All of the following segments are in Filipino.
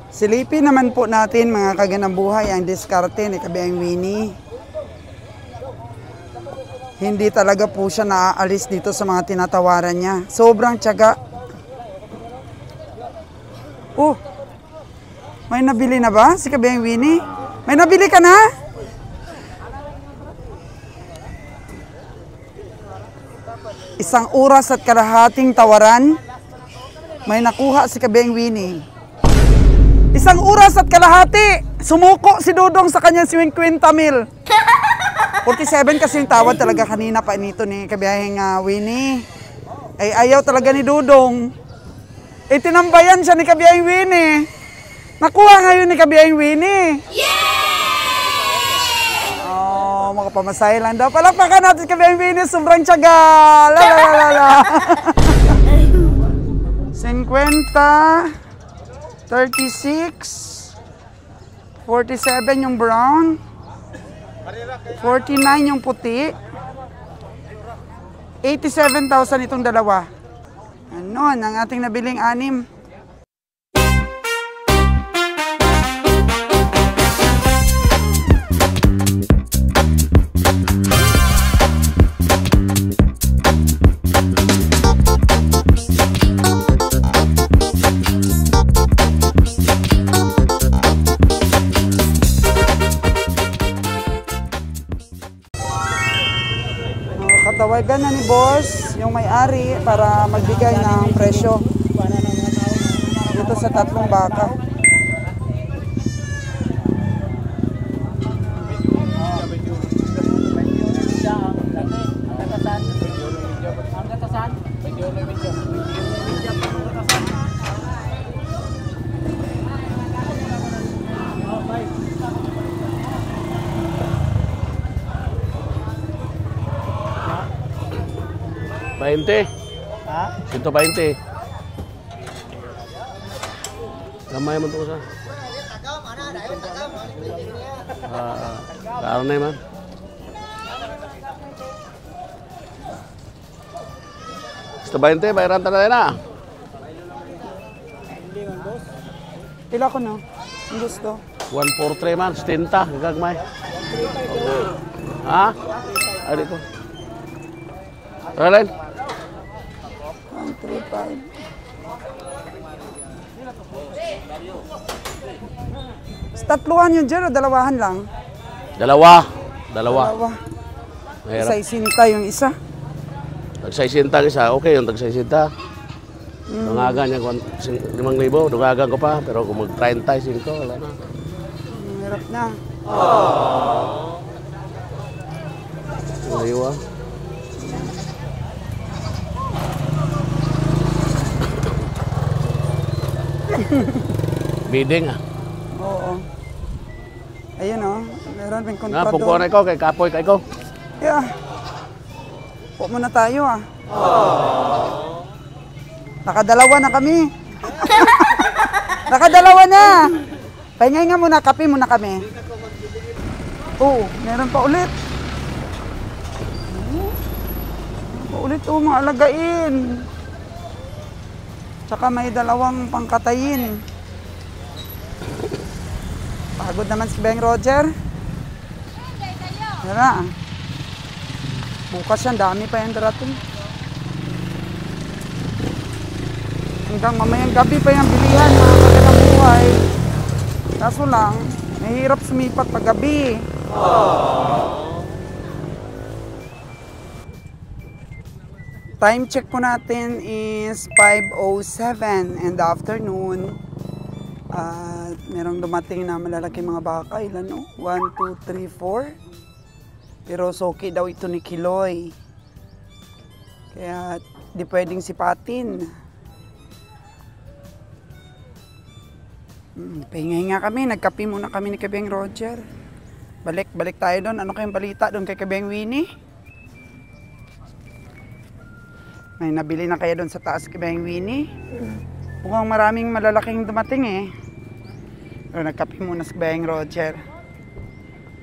Silipin naman po natin mga kaganang buhay ang diskarte ni Kabiyaeng Winnie. Hindi talaga po siya naaalis dito sa mga tinatawaran niya. Sobrang tiyaga. Oh, may nabili na ba si Kabiyaeng Winnie? May nabili ka na? Isang oras at kalahating tawaran, may nakuha si Kabiyaeng Winnie. Isang oras at kalahati, sumuko si Dudong sa kanyang 50 mil. 47 kasi yung tawad talaga kanina pa nito ni Kabiyaeng Winnie. Ay ayaw talaga ni Dudong. Itinambayan siya ni Kabiyaeng Winnie. Nakuha ngayon ni Kabiyaeng Winnie. Oh, makapamasahe lang daw. Palakpakan natin Kabiyaeng Winnie, sobrang tiyaga. La la la la. 50 36, 47 yung brown, 49 yung puti, 87,000 itong dalawa. Ano, ang ating nabiling anim. Tawagan na ni boss yung may-ari para magbigay ng presyo dito sa tatlong baka. Ha? 120. Gamay man to sa. Klaro na man. Gusto 20, bayaran tayo na. Pila ko no? Ang gusto. 143 man, stinta, gagmay. Ha? Ari ko. Alin? 135. Tatluhan yun dyan o dalawahan lang? Dalawa. Isa isinta yung isa. Tag-600 isa, okay yung tag-600. Dungagan niya 5,000, dungagan ko pa, pero kung mag-35, wala na. Hirap na. Aywa. Bidding Oo. Ayun o, meron rin kontra doon. Pagpuan ikaw, kay Kapoy ka ikaw. Yeah. Po muna tayo Nakadalawa na kami. Nakadalawa na. Pahingay nga muna, kape muna kami. Oo, meron pa ulit. Mga alagain. Tsaka may dalawang pangkatayin. Pagod naman si Beng Roger. Tara. Bukas yan, dami pa yung darating. Hanggang mamayang gabi pa yung bilihan, mga kagalang buhay. Kaso lang, mahirap sumipat pag gabi. Time check po natin is 5:07 in the afternoon. At merong dumating na malalaki mga baka. Ilan no? 1, 2, 3, 4. Pero soki daw ito ni Kiloy. Kaya di pwedeng sipatin. Pahingay nga kami. Nagkape muna kami ni Kabiyaeng Roger. Balik tayo doon. Ano kayong balita doon kay Kabiyaeng Winnie? May nabili na kaya doon sa taas Kabiyaeng Winnie? Mukhang maraming malalaking dumating eh. Pero nagkape muna si Kabiyaeng Roger.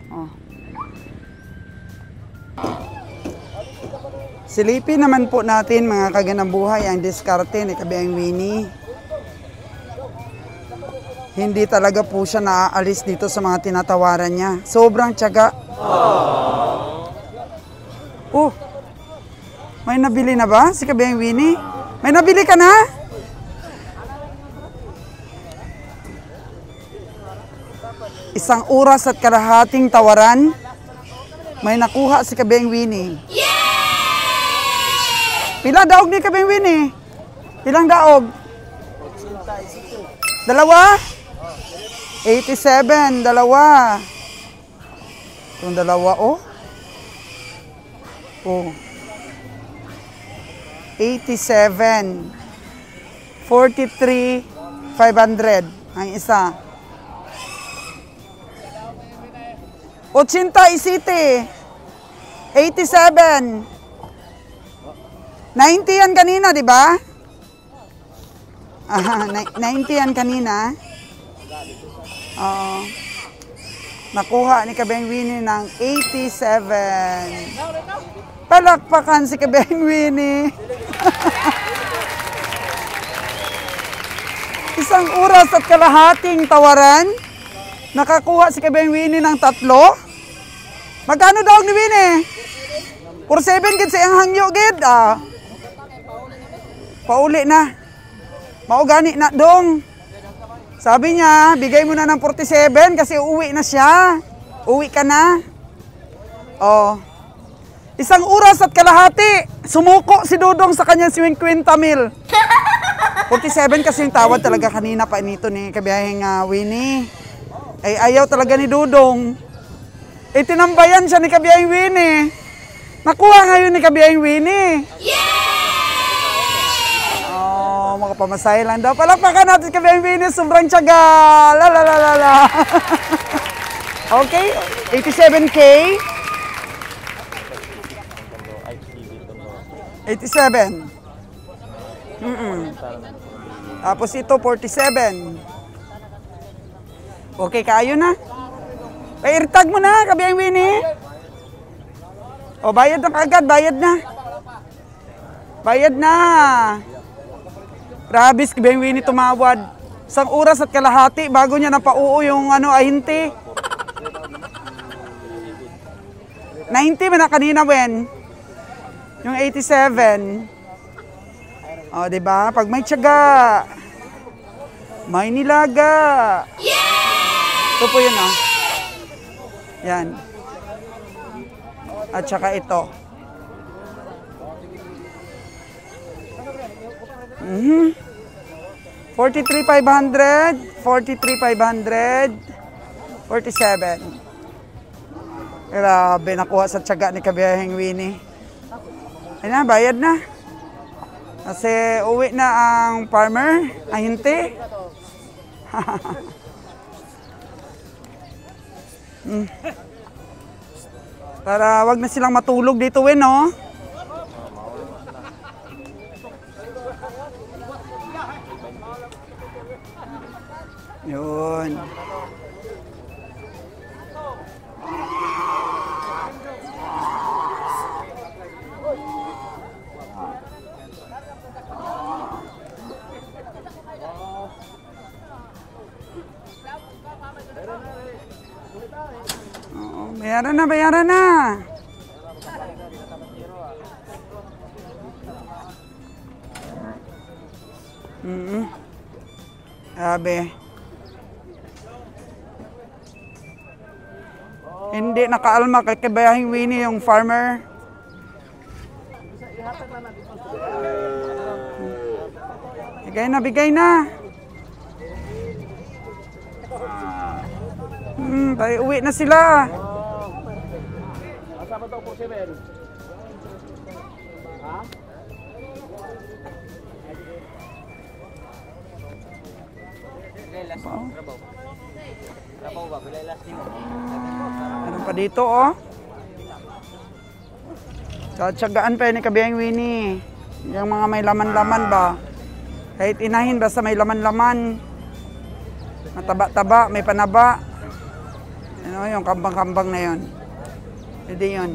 Oh. Silipin naman po natin mga kaganang buhay ang diskarte ni Kabiyaeng Winnie. Hindi talaga po siya naaalis dito sa mga tinatawaran niya. Sobrang tiyaga. Oh, may nabili na ba si Kabeng Winnie? May nabili ka na? Isang oras at kalahating tawaran, may nakuha si Kabeng Winnie. Pila daog ni Kabeng Winnie? Pilang daog? Dalawa? 87, dalawa. Itong dalawa, oh. Oh. 87. 43, 500. Ang isa. 87. 87. 90 yan kanina, di ba? Aha, 90 yan kanina. Oo. Nakuha ni Kabeng Winnie ng 87. Palakpakan si Kabeng Winnie. Isang oras at kalahating tawaran. Nakakuha si Kabeng Winnie ng 3. Magkano daw ni Winnie? 47 gid sa iyang hangyo gid. Pauli na. Maugani na dong. Sabi niya, bigay mo na ng 47 kasi uuwi na siya. Uwi ka na. Oh. Isang oras at kalahati. Sumuko si Dudong sa kanyang 50 mil. 47 kasi yung tawad talaga kanina pa nito ni kabiyaheng Winnie. Ay ayaw talaga ni Dudong. Tinambayan siya ni kabiyaheng Winnie. Nakuha ngayon ni kabiyaheng Winnie. Makapamasahe lang daw. Palakpakan natin kay Kabeng Winnie. Sobrang tiyaga. La la la la la. Okay. 87K. 87. Tapos ito 47. Okay, kayo na. Irtag mo na, Kabeng Winnie. O, bayad na kagad. Bayad na. Bayad na. Grabe, si Kabeng Winnie tumawad. Isang oras at kalahati bago niya napauo yung ahinti. 90 man na kanina, Wen. Yung 87. O, diba? Pag may tiyaga, may nilaga. Ito po yun, Yan. At saka ito. 43,500, 43,500, 47. Grabe, nakuha sa tiyaga ni kabiyaheng Winnie. Ayun na, bayad na. Kasi uwi na ang farmer, ahinti. Para wag na silang matulog dito, Wen, no? Yun. Oo, bayaran na, bayaran na. Sabi. Hindi nakaalma kay kabayahing Winnie yung farmer. Bigay na, bigay na. Tayo uwi na sila. Asa ba ito po, 7? Ha? Ano pa dito, Tsatsagaan pa yun ni kabiyahing Winnie. Yung mga may laman-laman ba? Kahit inahin, basta may laman-laman. Mataba-taba, may panaba. Ano yung kambang-kambang na yun. Pwede yun.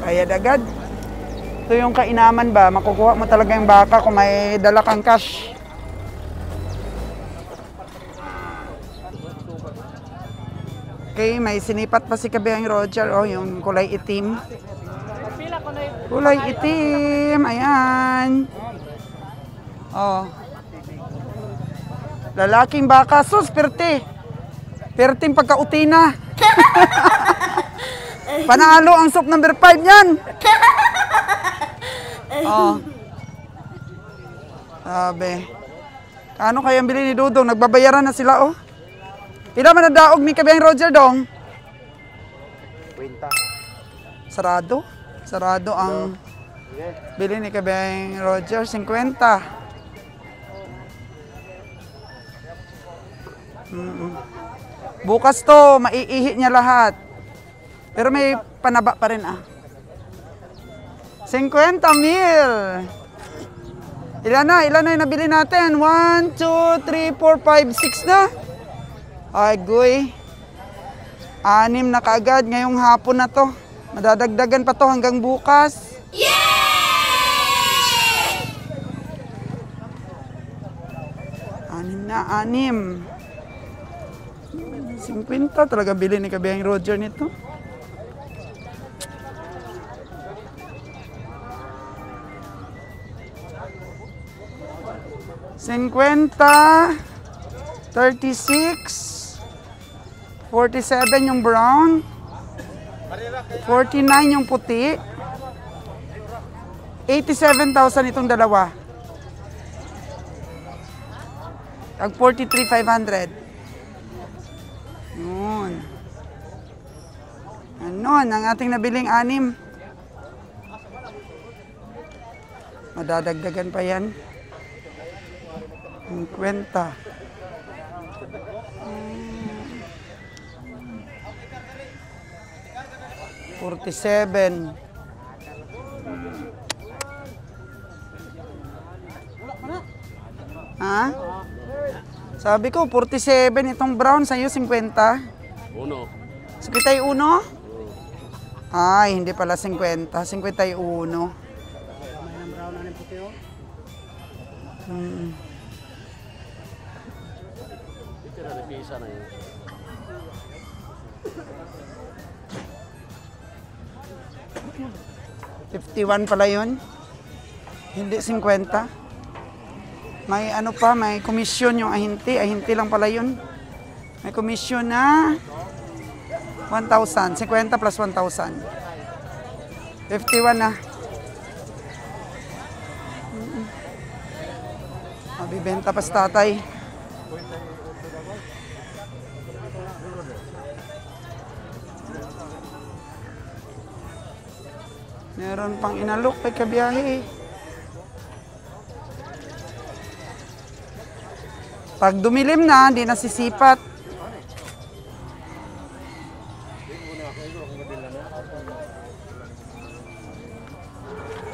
Bayad agad. Ito yung kainaman ba? Makukuha mo talaga yung baka kung may dala kang cash. Okay, may sinipat pa si Kabeng Roger. Oh, yung kulay itim. Kulay itim. Ayan. Oh. Lalaking baka. Sus, perte. Perting pagkautina. Panalo ang soap number 5 yan. Oh. Sabi. Ano kaya ang bili ni Dudong? Nagbabayaran na sila, oh. Pila man ang daog ni Kabeng Roger, dong? Kwenta. Sarado. Sarado ang bili ni Kabeng Roger. 50. Bukas to, maiihi niya lahat. Pero may panaba pa rin, ah. 50 mil. Ilan na yung nabili natin? 1, 2, 3, 4, 5, 6 na. Ay, guy. 6 na kaagad ngayong hapon na to. Madadagdagan pa to hanggang bukas. Yay! 6 na, 6. 50 talaga bili ni Kabeng Roger nito. Cinquenta, 36, 47 yung brown, 49 yung puti, 87,000 itong dalawa. Tag 43,500. Yun. Anon, ang ating nabiling 6. Madadagdagan pa yan. 50. 47. Ha? Sabi ko, 47 itong brown, sa'yo 50. Uno. 51? Ay, hindi pala 50. 51. Ito na pisa na yun. 51 pala yun. Hindi 50. May ano pa, may komisyon yung ahinti. Ahinti lang pala yun. May komisyon na 1,000. 50 plus 1,000. 51 na. Mabibenta pa sa tatay. Meron pang inalok kay kabiyahe. Pag dumilim na, hindi nasisipat.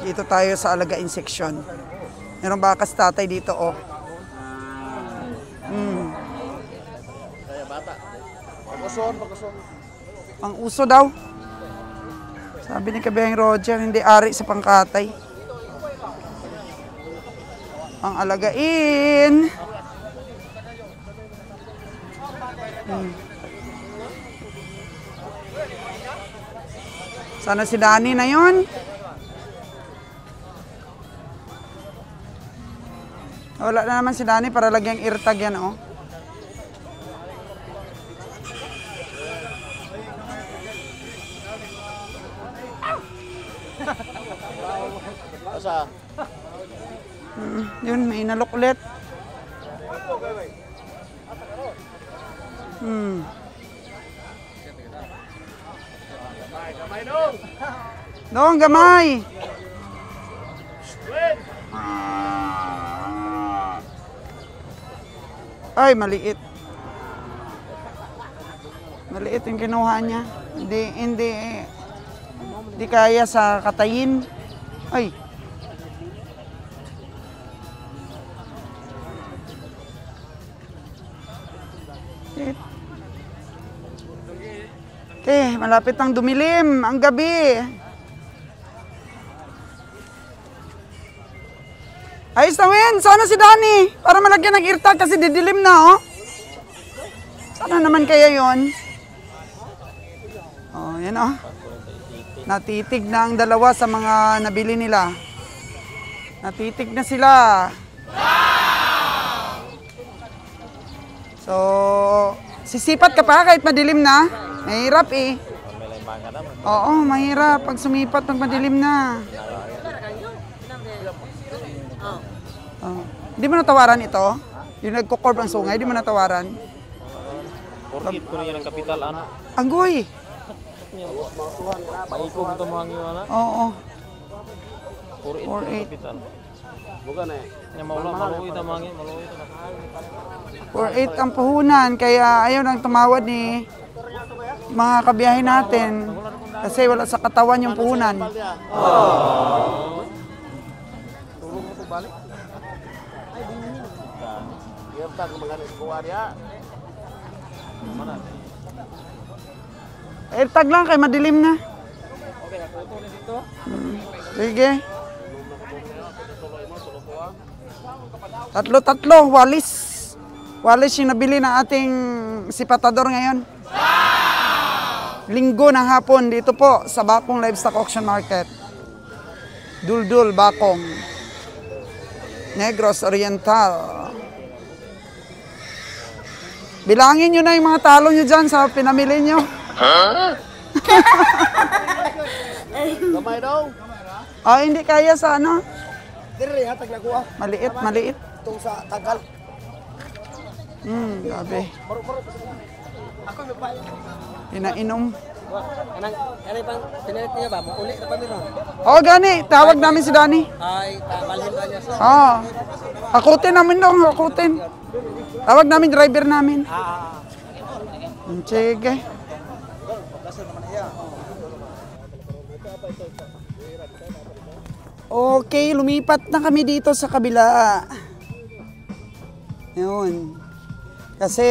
Dito tayo sa alagain section. Meron bakas tatay dito, oh. Kaya bata. Pag-uson. Pang uso daw. Sabi ni Kabeng Roger, hindi ari sa pangkatay. Ang alagain. Sana si Dani na yun. Wala na naman si Dani para lagyan eartag yan, oh. Asa? Yun, may inalok ulit. Dong, gamay. Ay, maliit. Maliit yung kinuha niya. Hindi kaya sa katayin. Ay. Malapit ang dumilim ang gabi. Ayos na, Win. Sana si Danny. Para malagyan ng eartag kasi didilim na, oh. Sana naman kaya yon. Oh, yan, oh. Natitig na ang dalawa sa mga nabili nila. Natitig na sila. So, sisipat ka pa kahit madilim na. Mahirap eh. Oo, mahirap pag sumipat pag madilim na. Oh. Hindi mo natawaran ito? Yung nagkukorb ang sungay, di mo natawaran? Porkit ko niya ng kapital, anak. Anggoy! Paikog ito mga ngiwana. Oo. Porkit ko ng kapital. Bukan eh. Nya maula, maluwi ito mga ngiwana. Maluwi ito. 4-8 ang puhunan, kaya ayaw nang tumawad ni mga kabiyahe natin. Kasi wala sa katawan yung puhunan. Eartag magaling kuha niya. Airtag lang kay madilim na. Sige. Tatlo, walis. Walis yung nabili ng ating sipatador ngayon. Linggo ng hapon dito po sa Bakong Livestock Auction Market. Duldul, Bakong. Negros Oriental. Bilangin nyo na yung mga talo nyo dyan sa pinamili nyo. Gamay daw. Oh, hindi kaya sa ano? Dire hatag na kuha. Maliit. Itong sa tagal. Grabe. Ako may pa. Pinainom. Anang pang pinalit niya ba? Uli na pa meron. Oh, gani. Tawag namin si Danny. Ay, tabalhin ba niya sa? Oh. Hakutin namin daw, hakutin. Tawag namin driver namin. Sige. Okay, lumipat na kami dito sa kabila. Yun. Kasi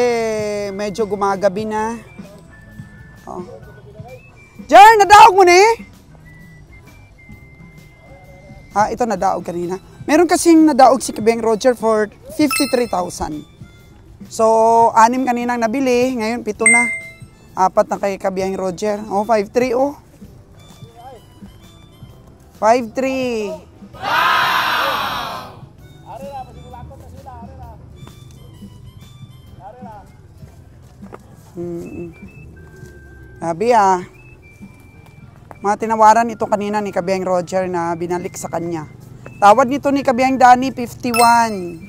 medyo gumagabi na. Oh. Jar, nadaog mo na eh. Ito nadaog kanina. Meron kasing nadaog si Kabeng Roger for 53,000. So, 6 kaninang nabili. Ngayon, 7 na. 4 na kay Kabeng Roger. Oh, 5-3 oh. 5-3. Sabi mga tinawaran ito kanina ni Kabeng Roger na binalik sa kanya. Tawad nito ni Kabeng Danny, 51.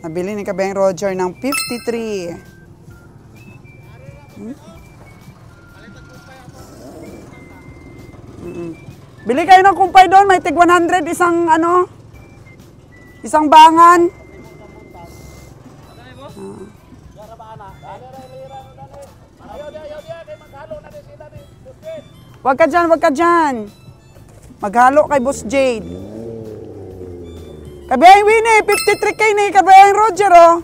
Nabili ni Kabeng Roger ng 53. Bili kayo ng kumpay doon, may tig 100 isang ano, isang bangan. Wag ka dyan. Maghalo kay Boss Jade. Kabiyang Winnie, 53K ni Kabiyang Roger, oh.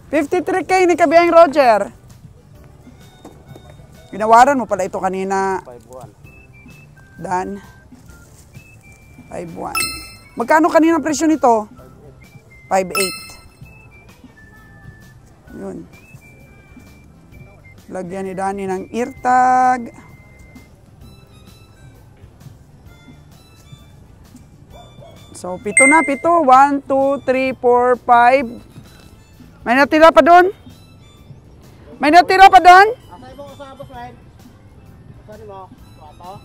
53K ni Kabiyang Roger. Ginawaran mo pala ito kanina. 5-1. Dan. 5-1. Magkano kanina ang presyo nito? 5-8. Yun. Lagyan ni Danny ng eartag. So, 7 na, 7. 1, 2, 3, 4, 5. May natira pa doon? May natira pa doon? Asay mo sa boss line. Saan mo? Wato.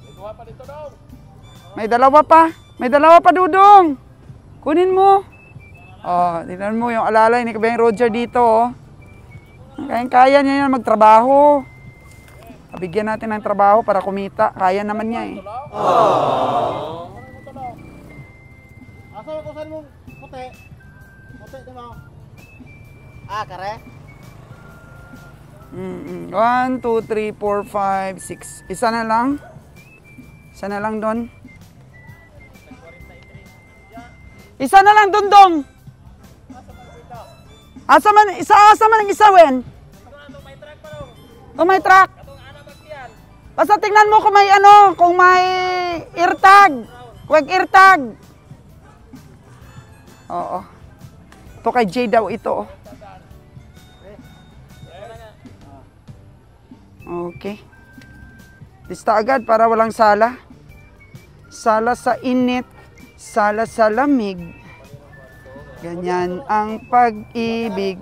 Ikuha pa dito daw. May dalawa pa. May dalawa pa, Dudong. Kunin mo. Oh, tingnan mo yung alalay ni Kabeng Roger dito, oh. Kaya niya yan magtrabaho. Bigyan natin ng trabaho para kumita. Kaya naman niya eh. Asay ko saan mo puti. Puti di mo. Kare. 1, 2, 3, 4, 5, 6. Isa na lang. Isa na lang doon. Isa na lang, Dondong. Asa man ang isa, Wen? May truck. Basta tingnan mo kung may kung may eartag. Huwag eartag. Oo. Ito kay Jay daw ito. Okay. Lista agad para walang sala. Sala sa init, sala sa lamig. Ganyan ang pag-ibig.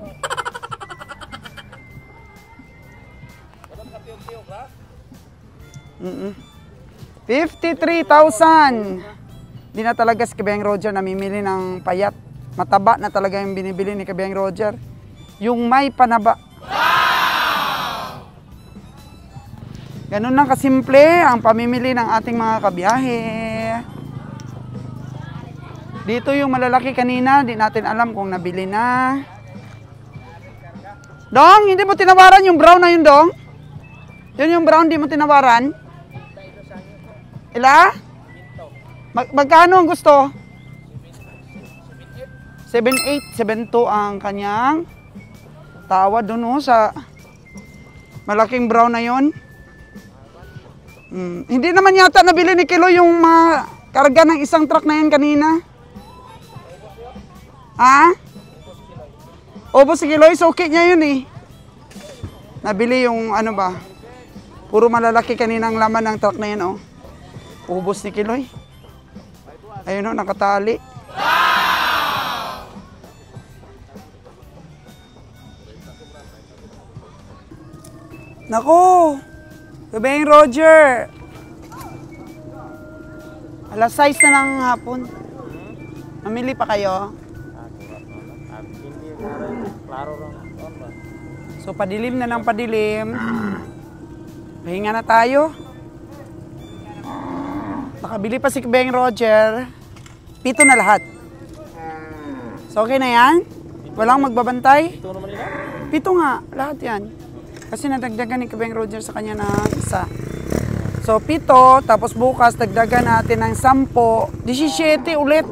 Mm-mm. 53,000. Di na talaga si Kabeng Roger namimili ng payat. Mataba na talaga yung binibili ni Kabeng Roger. Yung may panaba. Ganun lang kasimple ang pamimili ng ating mga kabiyahe. Dito yung malalaki kanina, di natin alam kung nabili na. Dong, hindi mo tinawaran yung brown na yun, Dong? Yun yung brown, di mo tinawaran? Ila? Magkano ang gusto? 7.8, 7.2 ang kanyang tawad doon sa malaking brown na yun. Hindi naman yata nabili ni Kilo yung mga karga ng isang truck na yan kanina. Ha? Obo si Kilo, okay niya yun eh. Nabili yung ano ba? Puro malalaki kaninang laman ng truck na yan oh. Ubos ni Kiloy. Ayun o, nakatali. Naku! Kabeng Roger! Alas 6 na ng hapon. Mamili pa kayo? Klaro rin. So, padilim na ng padilim. Pahinga na tayo. Nakabili pa si Kabeng Roger. 7 na lahat. So, okay na yan? Walang magbabantay? Ito naman nila? 7 nga, lahat yan. Kasi nadagdagan ni Kabeng Roger sa kanya na isa. So, 7, tapos bukas dagdagan natin ng 10, 17 ulit.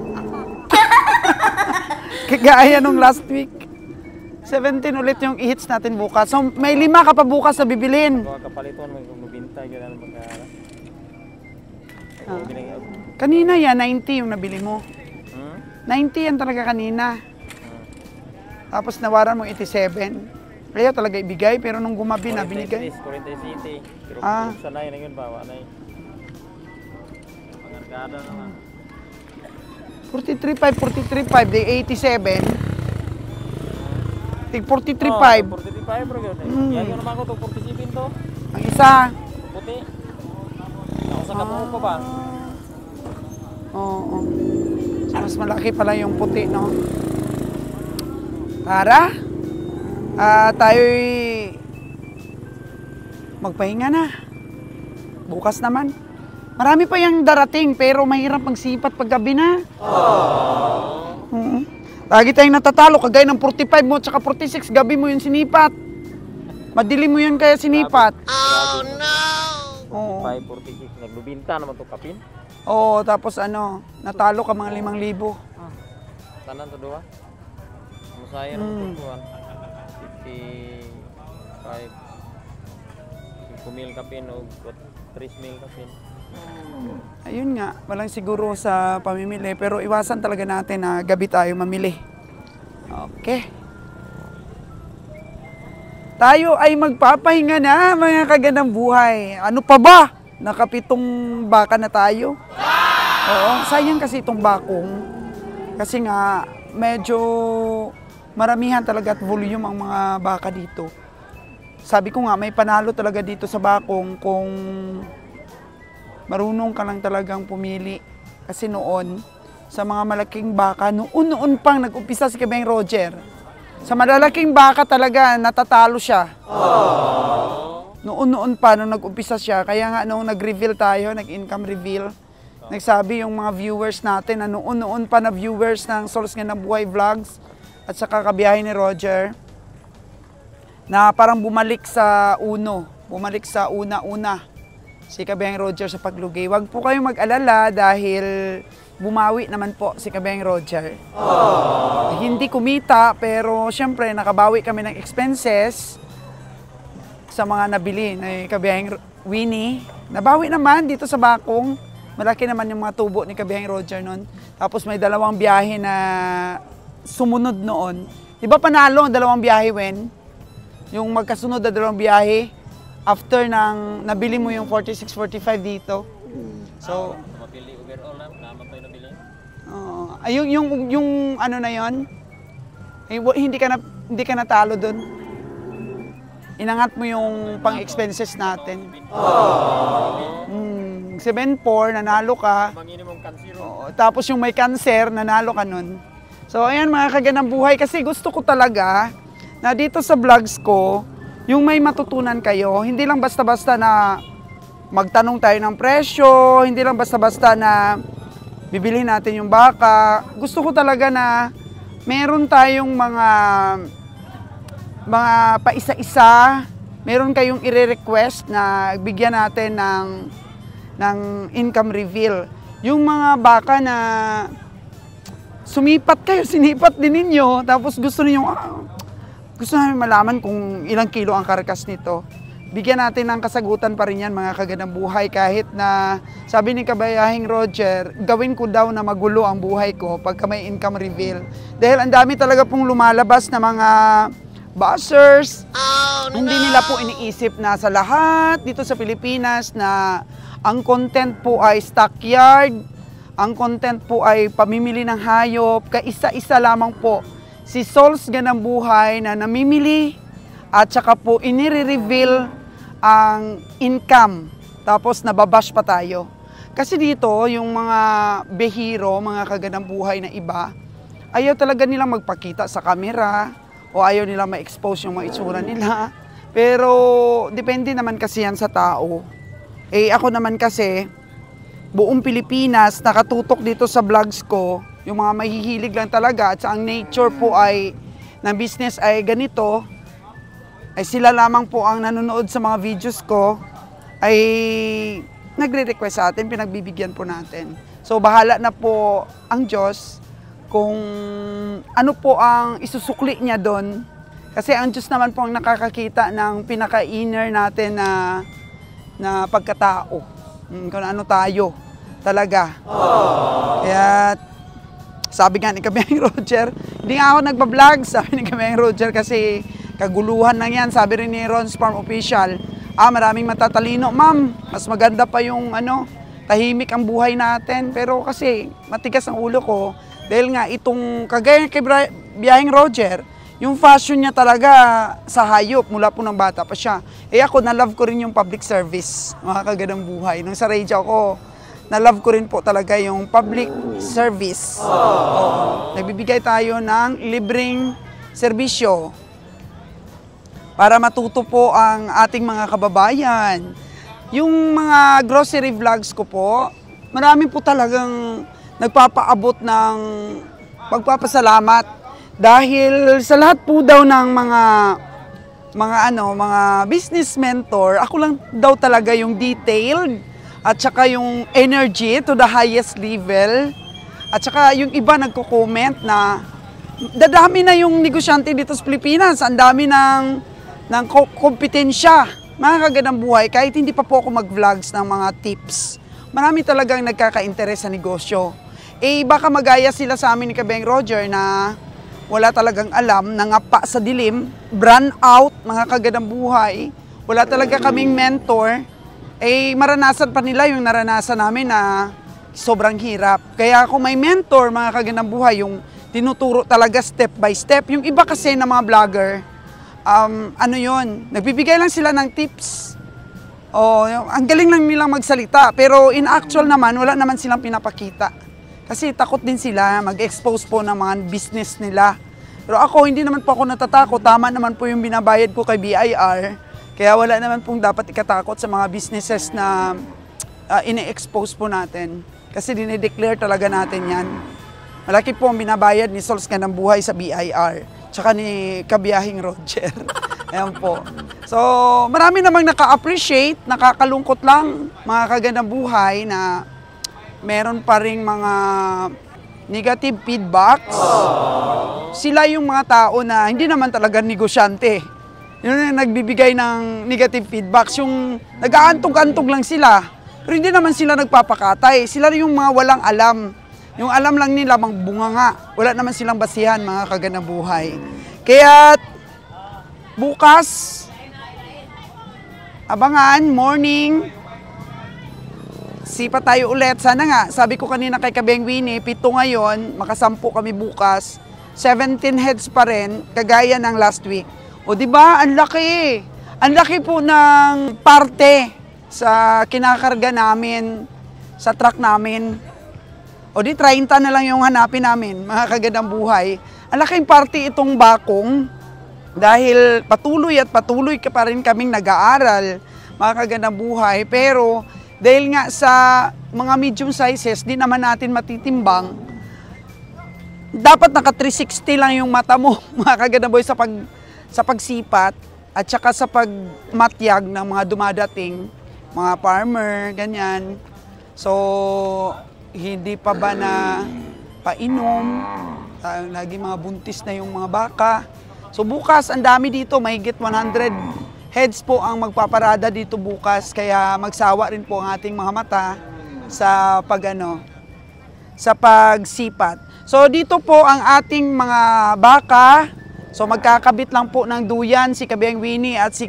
Kagaya nung last week. 17 ulit yung i-hits natin bukas. So, may 5 ka pa bukas na bibilin. Mga kapaliton, may kumabintay, gano'n magkara. Kanina yan, 90 yung nabili mo. 90 yan talaga kanina. Tapos nawaran mo 87. Kaya talaga ibigay, pero nung gumabi na binigay. 47. Pero Ah. kung sanay na yun ba, wala yun. Pangargada naman. 43.5, 43.5, di 87. Tig 43.5. 45 bro. Yan yung naman ko to, 47 to. Ang isa. Puti. Ako sa kabuo ko ba? Oo. So, mas malaki pala yung puti, no? Para tayo'y magpahinga na. Bukas naman. Marami pa yung darating, pero mahirap magsipat paggabi na. Lagi tayong natatalo, kagaya ng 45 mo at 46, gabi mo yung sinipat. Madilim mo yun kaya sinipat. Oh no! Oo. 546. Naglubinta naman to kapin. Oo, tapos natalo ka mga 5,000. Tanan to doa. Musaya naman to kuhan. 55 mil kapin o 3 mil kapin. Ayun nga, walang siguro sa pamimili, pero iwasan talaga natin na gabi tayo mamili. Okay. Tayo ay magpapahinga na, mga kagandang buhay. Ano pa ba? Nakapitong baka na tayo. Oo, sayang kasi itong bakong. Kasi nga, medyo maramihan talaga at volume ang mga baka dito. Sabi ko nga, may panalo talaga dito sa bakong kung marunong ka lang talagang pumili. Kasi noon, sa mga malaking baka, noon pang nag-umpisa si Kabeng Roger. Sa malalaking baka talaga, natatalo siya. Noon pa, nung nag-umpisa siya. Kaya nga, nung nag-reveal tayo, nag-income reveal, nagsabi yung mga viewers natin na noon pa na viewers ng Solos Nga ng Buhay Vlogs at sa kakabiyahe ni Roger, na parang bumalik sa una si Kabeng Roger sa paglugay. Huwag po kayong mag-alala dahil bumawi naman po si Kabeng Roger. Hindi kumita pero syempre nakabawi kami ng expenses sa mga nabili ni Kabeng Winnie. Nabawi naman dito sa Bakong. Malaki naman yung mga tubo ni Kabihang Roger noon. Tapos may dalawang biyahe na sumunod noon. Di ba panalo ang dalawang biyahe, Wen? Yung magkasunod na dalawang biyahe after nang nabili mo yung 46-45 dito. So, Mapili overall na, naman tayo nabili. yung ano na yon, hindi ka natalo doon. Inangat mo yung pang-expenses natin. 7-4, nanalo ka. Mangini mong kansiro. Oo, tapos yung may cancer, nanalo ka nun. So, ayan mga kaganang buhay. Kasi gusto ko talaga na dito sa vlogs ko, yung may matutunan kayo. Hindi lang basta-basta na magtanong tayo ng presyo, hindi lang basta-basta na bibili natin yung baka. Gusto ko talaga na meron tayong mga paisa-isa, meron kayong i-request na bigyan natin ng income reveal. Yung mga baka na sumipat kayo, sinipat din ninyo, tapos gusto namin malaman kung ilang kilo ang karkas nito. Bigyan natin ng kasagutan pa rin yan mga kaganang buhay, kahit na sabi ni Kabihang Roger, gawin ko daw na magulo ang buhay ko pagka may income reveal. Dahil ang dami talaga pong lumalabas na mga buzzers. Hindi nila po iniisip na sa lahat dito sa Pilipinas na ang content po ay stockyard, ang content po ay pamimili ng hayop, kaisa-isa lamang po si Sols Ganang Buhay na namimili at saka po inire-reveal ang income, tapos nababash pa tayo. Kasi dito, yung mga behiro, mga kaganang buhay na iba, ayaw talaga nilang magpakita sa camera o ayaw nilang ma-expose yung mga itsura nila. Pero depende naman kasi yan sa tao. Ako naman kasi, buong Pilipinas, nakatutok dito sa vlogs ko, yung mga mahihilig lang talaga at sa ang nature po ay, ng business ay ganito, ay sila lamang po ang nanonood sa mga videos ko, ay nagre-request sa atin, pinagbibigyan po natin. So bahala na po ang Diyos kung ano po ang isusukli niya doon. Kasi ang Diyos naman po ang nakakakita ng pinaka-inner natin na pagkatao. Kung ano tayo talaga. Kaya sabi nga ni Kabihang Roger, hindi nga ako nagbablog, sabi ni Kabihang Roger, kasi kaguluhan lang yan. Sabi rin ni Ron's Farm Official, maraming matatalino. Ma'am, mas maganda pa yung tahimik ang buhay natin. Pero kasi matigas ang ulo ko, dahil nga itong kagaya kay Kabihang Roger, yung fashion niya talaga sa hayop, mula po ng bata pa siya. Ako, na-love ko rin yung public service, mga kaganang buhay. Nung sa radio ako, na-love ko rin po talaga yung public service. Nagbibigay tayo ng libreng serbisyo para matuto po ang ating mga kababayan. Yung mga grocery vlogs ko po, marami po talagang nagpapaabot ng pagpapasalamat. Dahil sa lahat po daw ng mga business mentor, ako lang daw talaga yung detailed at saka yung energy to the highest level. At saka yung iba nagko-comment na dadami na yung negosyante dito sa Pilipinas, ang dami ng kompetensya. Mga kaganang buhay, kahit hindi pa po ako mag-vlogs ng mga tips, marami talagang nagkaka-interes sa negosyo. Baka magaya sila sa amin ni Kabihang Roger na wala talagang alam, nangapa sa dilim, brand out, mga kaganang buhay. Wala talaga kaming mentor. Maranasan pa nila yung naranasan namin na sobrang hirap. Kaya kung may mentor, mga kaganang buhay, yung tinuturo talaga step by step. Yung iba kasi na mga vlogger, nagbibigay lang sila ng tips. Ang galing lang nilang magsalita, pero in actual naman, wala naman silang pinapakita. Kasi takot din sila mag-expose po ng mga business nila. Pero ako, hindi naman po ako natatakot. Tama naman po yung binabayad ko kay BIR. Kaya wala naman pong dapat ikatakot sa mga businesses na ine-expose po natin. Kasi dinideclare talaga natin yan. Malaki po ang binabayad ni Sols Ganang Buhay sa BIR. Tsaka ni Kabihang Roger. Ayan po. So, marami namang naka-appreciate, nakakalungkot lang mga kaganang buhay na meron pa ring mga negative feedbacks. Sila yung mga tao na hindi naman talaga negosyante. Yun yung nagbibigay ng negative feedbacks. Yung nag-aantog-antog lang sila. Pero hindi naman sila nagpapakatay. Sila yung mga walang alam. Yung alam lang nila, bunga nga. Wala naman silang basihan, mga kaganabuhay. Kaya bukas, abangan, morning, sipa tayo ulit. Sana nga, sabi ko kanina kay Kabeng Winnie, 7 ngayon, makasampu kami bukas. 17 heads pa rin, kagaya ng last week. O di ba, ang laki. Ang laki po ng parte sa kinakarga namin, sa truck namin. O di 30 na lang yung hanapin namin, mga kagandang buhay. Ang laking parte itong bakong dahil patuloy at patuloy pa rin kaming nag-aaral, mga kagandang buhay. Pero dahil nga sa mga medium sizes, di naman natin matitimbang, dapat naka 360 lang yung mata mo, mga kagandang buhay, sa pagsipat at saka sa pagmatyag ng mga dumadating, mga farmer, ganyan. So, hindi pa ba na painom, lagi mga buntis na yung mga baka. So bukas, ang dami dito, mahigit 100 heads po ang magpaparada dito bukas, kaya magsawa rin po ang ating mga mata sa sa pagsipat. So dito po ang ating mga baka. So magkakabit lang po ng duyan si Kabeng Winnie at si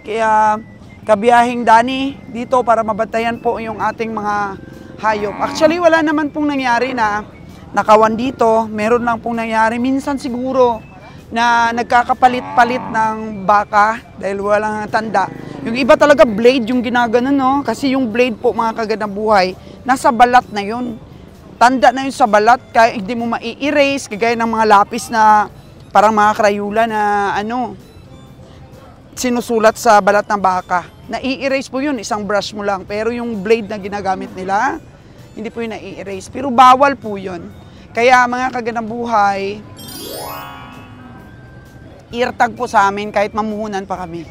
Kabiyahing Dani dito para mabantayan po yung ating mga hayop. Actually, wala naman pong nangyari na nakawan dito. Meron lang pong nangyari minsan siguro na nagkakapalit-palit ng baka dahil walang tanda. Yung iba talaga blade yung ginaganon, no? Kasi yung blade po, mga kagandang buhay, nasa balat na yun. Tanda na yun sa balat, kaya hindi mo mai-erase, kagaya ng mga lapis na parang mga krayula na sinusulat sa balat ng baka. Na-i-erase po yun, isang brush mo lang. Pero yung blade na ginagamit nila, hindi po yun na-i-erase. Pero bawal po yun. Kaya mga kagandang buhay, eartag po sa amin kahit mamuhunan pa kami.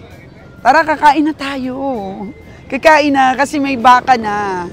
Tara, kakain na tayo. Kakain na kasi may baka na.